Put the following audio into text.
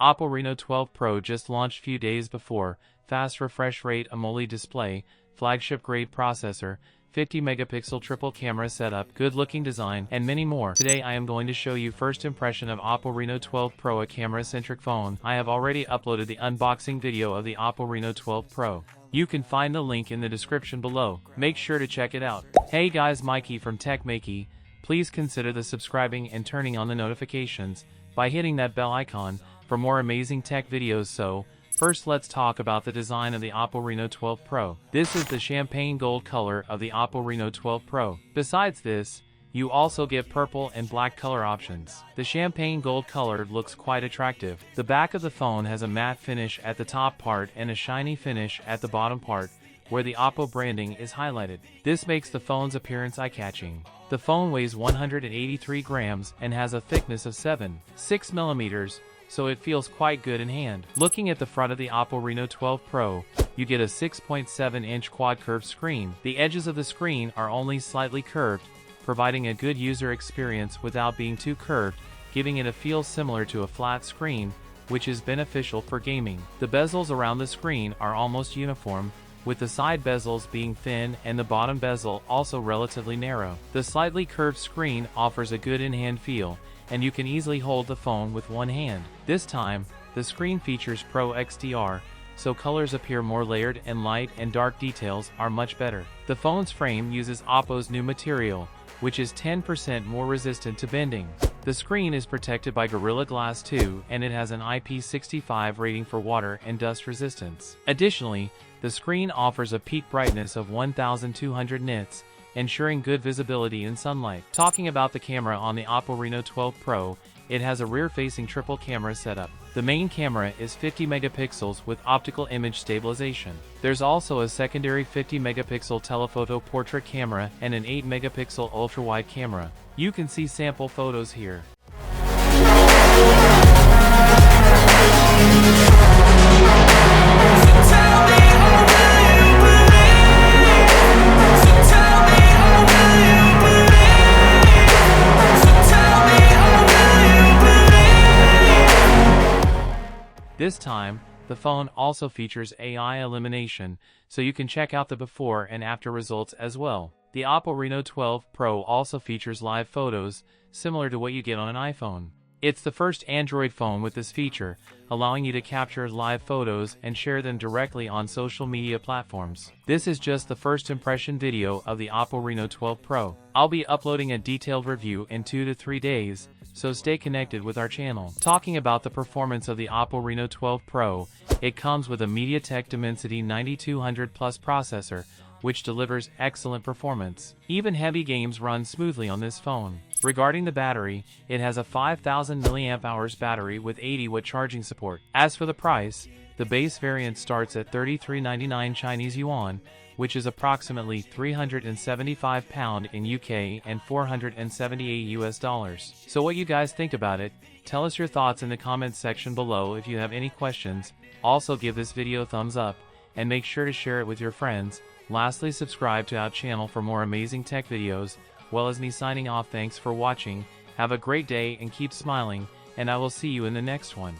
Oppo Reno 12 Pro just launched few days before, fast refresh rate AMOLED display, flagship grade processor, 50 megapixel triple camera setup, good looking design, and many more. Today I am going to show you first impression of Oppo Reno 12 Pro, a camera-centric phone. I have already uploaded the unboxing video of the Oppo Reno 12 Pro. You can find the link in the description below. Make sure to check it out. Hey guys, Maiky from techmaiky. Please consider the subscribing and turning on the notifications by hitting that bell icon for more amazing tech videos. So, first let's talk about the design of the Oppo Reno 12 Pro. This is the champagne gold color of the Oppo Reno 12 Pro. Besides this, you also get purple and black color options. The champagne gold color looks quite attractive. The back of the phone has a matte finish at the top part and a shiny finish at the bottom part, where the Oppo branding is highlighted. This makes the phone's appearance eye-catching. The phone weighs 183 grams and has a thickness of 7.6 millimeters, so it feels quite good in hand. Looking at the front of the Oppo Reno 12 Pro, you get a 6.7-inch quad-curved screen. The edges of the screen are only slightly curved, providing a good user experience without being too curved, giving it a feel similar to a flat screen, which is beneficial for gaming. The bezels around the screen are almost uniform, with the side bezels being thin and the bottom bezel also relatively narrow. The slightly curved screen offers a good in-hand feel, and you can easily hold the phone with one hand. This time, the screen features Pro XDR, so colors appear more layered and light and dark details are much better. The phone's frame uses Oppo's new material, which is 10% more resistant to bending. The screen is protected by Gorilla Glass 2 and it has an IP65 rating for water and dust resistance. Additionally, the screen offers a peak brightness of 1200 nits, ensuring good visibility in sunlight. Talking about the camera on the Oppo Reno 12 Pro, it has a rear-facing triple camera setup. The main camera is 50 megapixels with optical image stabilization. There's also a secondary 50 megapixel telephoto portrait camera and an 8 megapixel ultra-wide camera. You can see sample photos here. This time, the phone also features AI illumination, so you can check out the before and after results as well. The Oppo Reno 12 Pro also features live photos, similar to what you get on an iPhone. It's the first Android phone with this feature, allowing you to capture live photos and share them directly on social media platforms. This is just the first impression video of the Oppo Reno 12 Pro. I'll be uploading a detailed review in 2 to 3 days, so stay connected with our channel. Talking about the performance of the Oppo Reno 12 Pro, it comes with a MediaTek Dimensity 9200 Plus processor, which delivers excellent performance. Even heavy games run smoothly on this phone. Regarding the battery, it has a 5000 mAh battery with 80-watt charging support. As for the price, the base variant starts at 33.99 Chinese yuan, which is approximately £375 in UK and $478 US. So what you guys think about it? Tell us your thoughts in the comments section below. If you have any questions, also give this video a thumbs up, and make sure to share it with your friends. Lastly, subscribe to our channel for more amazing tech videos. Well, as me signing off, thanks for watching, have a great day and keep smiling, and I will see you in the next one.